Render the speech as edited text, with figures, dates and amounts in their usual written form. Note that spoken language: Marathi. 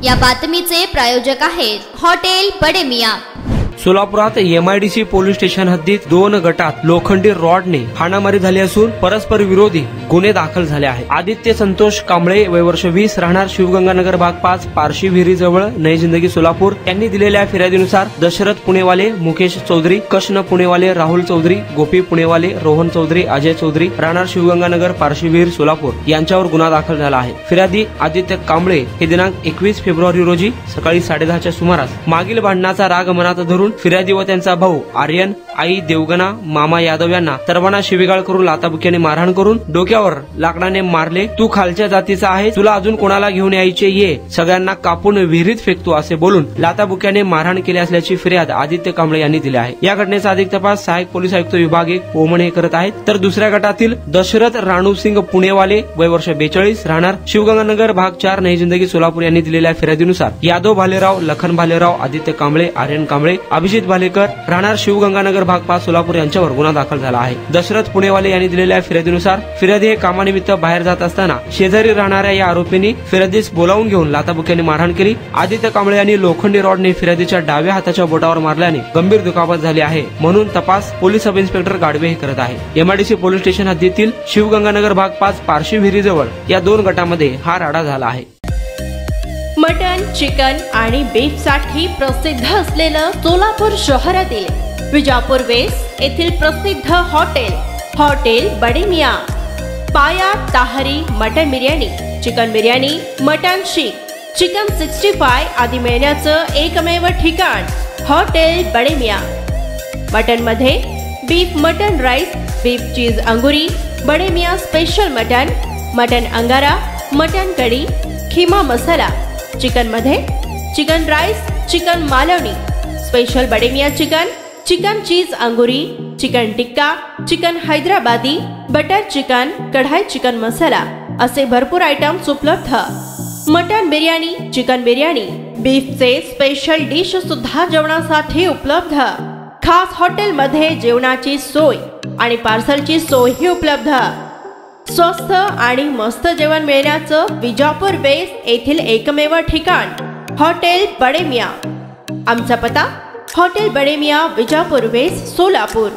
या बातमीचे प्रायोजक आहेत हॉटेल बडे मियां। सोलापुरात MIDC पोलीस स्टेशन हद्दीत 2 गटात लोखंडी रॉडने हाणामारी झाली असून परस्पर विरोधी गुन्हे दाखल झाले आहेत। आदित्य संतोष कांबळे वय वर्ष 20 राहणार शिवगंगानगर भाग 5 पारशी विहिरी जवळ नई जिंदगी सोलापूर यांनी दिलेल्या फिर्यादीनुसार दशरथ पुणेवाले, मुकेश चौधरी, कृष्ण पुणेवाले, राहुल चौधरी, गोपी पुणेवाले, रोहन चौधरी, अजय चौधरी राहणार शिवगंगानगर पारशी विहीर सोलापूर यांच्यावर गुन्हा दाखल झाला आहे। फिर्यादी आदित्य कांबळे हे दिनांक 21 फेब्रुवारी रोजी सकाळी 10:30च्या सुमारास मागील भांडणाचा राग मनात धरून फिर्यादी व त्यांचा भाऊ आर्यन, आई देवगणा, मामा यादव यांना सर्वांना शिवीगाळ करून लाथाबुक्याने मारहाण करून डोक्यावर लाकडाने मारले। तू खालच्या जातीचा आहे, तुला अजून कोणाला घेऊन यायचे ये, सगळ्यांना कापून विहिरीत फेकतो असे बोलून लाथाबुक्याने मारहाण केली असल्याची फिर्याद आदित्य कांबळे यांनी दिली आहे। या घटनेचा अधिक तपास सहाय्यक पोलीस आयुक्त विभाग 1 पोमणे करत आहेत। तर दुसऱ्या गटातील दशरथ राणूसिंग पुणेवाले वय वर्ष 42 राहणार शिवगंगानगर भाग 4 नई जिंदगी सोलापूर यांनी दिलेल्या फिर्यादीनुसार यादव भालेराव, लखन भालेराव, आदित्य कांबळे, आर्यन कांबळे, अभिजित भालेकर राहणार शिवगंगानगर भाग 5 सोलापूर यांच्यावर गुन्हा दाखल झाला आहे। दशरथ पुणेवाले यांनी दिलेल्या फिर्यादीनुसार फिर्यादी हे कामानिमित्त बाहेर जात असताना शेजारी राहणाऱ्या या आरोपींनी फिर्यादीस बोलावून घेऊन लाथाबुक्याने मारहाण केली। आदित्य कांबळे यांनी लोखंडी रॉडने फिर्यादीच्या डाव्या हाताच्या बोटावर मारल्याने गंभीर दुखापत झाली आहे, म्हणून तपास पोलीस सब इन्स्पेक्टर गाडवे हे करत आहे। MIDC पोलीस स्टेशन हद्दीतील शिवगंगानगर भाग 5 पारशी विहिरी जवळ या 2 गटामध्ये हा राडा झाला आहे। मटन, चिकन आणि बीफ साठी प्रसिद्ध असलेलं सोलापूर शहरातील विजापूर वेस्ट येथील प्रसिद्ध हॉटेल बडे मियां। पाया, ताहरी, mutton biryani, chicken biryani, mutton शीख, चिकन 65 आदी मिळण्याचं एकमेव ठिकाण हॉटेल बडे मियां। मटन मध्ये beef mutton rice, beef cheese अंगुरी, Bade Miyan special mutton, mutton अंगारा, मटन कढी, खिमा मसाला। चिकन मध्ये chicken rice, chicken Malvani, special Bade Miyan chicken, chicken cheese अंगुरी, chicken tikka, chicken Hyderabadi, butter chicken, कढाई चिकन मसाला असे भरपूर आयटम्स उपलब्ध। मटन बिर्याणी, चिकन बिर्याणी, बीफचे स्पेशल डिश सुद्धा जेवणासाठी उपलब्ध। खास हॉटेल मध्ये जेवणाची सोय आणि पार्सलची सोयही उपलब्ध। स्वस्त आणि मस्त जेवण मिळण्याचं विजापूर वेस्ट येथील एकमेव ठिकाण हॉटेल बडे मियां। आमचा पत्ता हॉटेल बडे मियां, विजापूर वेस्ट, सोलापूर।